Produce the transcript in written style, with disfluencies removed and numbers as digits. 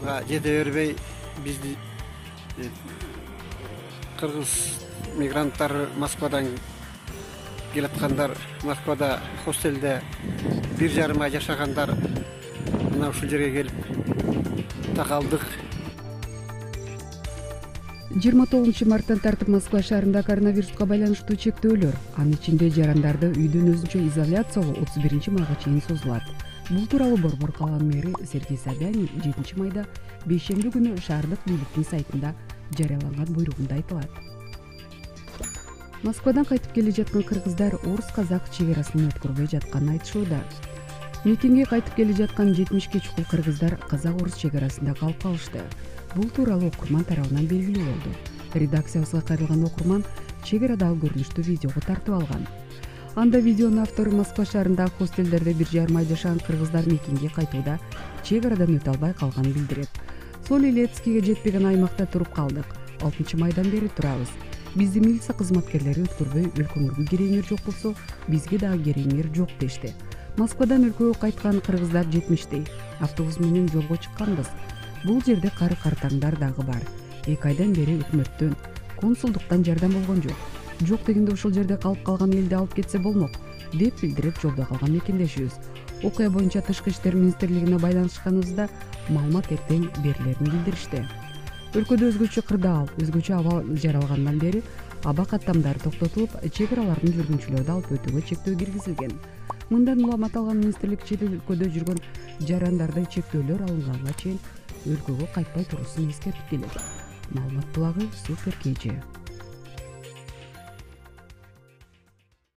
талабыбызга жете бербей, бизди кыргыз мигранттары Москвадан келаткандар, Москвада хостелде 1,5 ай жашагандар мына ушул жерге келип такалдык. 29 марттан тартып Москва шаарында коронавируска байланыштуу чектөөлөр, анын ичинде жарандарды үйдөн өзүнчө изоляциялоо 31 майга чейин созулат. Бул тууралуу Борбор калган мэри Сергей Собянин 7 майда бейшемби күнү шаардык бийликтин сайтында жарыяланган буйругунда айтылат. Москвадан кайтып келе жаткан кыргыздар орус-казак чек-арасын өткөрбөй жатканын айтышууда. Митингге кайтып келе жаткан 70 чукул кыргыздар казак-орус чек-арасында калып калышты. Бул тууралуу окурман тарабынан белгилүү болду. Редакциябызга кайрылган окурман чек-арадагы көрүнүштү видеого тартып алган. Анда видеонун автору Москва шаарындагы хостелдерде 1,5 ай жашаган кыргыздар митингге кайтууда чек-арадан өтө албай калганын билдирет. Солилецкийге жетпеген аймакта туруп калдык. 6 майдан бери турабыз. Бизди милиция кызматкерлери өткөрбөй, өлкөңөргө кереңер жок болсо, бизге дагы кереңер жок дешти. Москвадан өлкөгө кайткан кыргыздар 70-тей. Автобус менен жолго чыкканбыз. Бул жерде кары-картаңдар дагы бар. 2 айдан бери өкмөттөн, консулдуктан жардам болгон жок. Жок дегенде ошол жерде калып калган элди алып кетсе болмок, деп билдирип жолдо калган мекендешибиз. Окуя боюнча Тышкы иштер министрлигине байланышканыбызда маалымат эртең берилерин билдиришти. Өлкөдө өзгөчө кырдаал, өзгөчө аба жаралгандан бери аба каттамдары токтотулуп, чек-аралардын жүргүнчүлөрдү алып өтүүгө чектөө киргизилген. Мындан улам аталган министрлик чет өлкөдө жүргөн жарандарды чектөөлөр алынганга чейин өлкөгө кайтпай туруусун эскертип келет. Маалымат булагы Супер KG.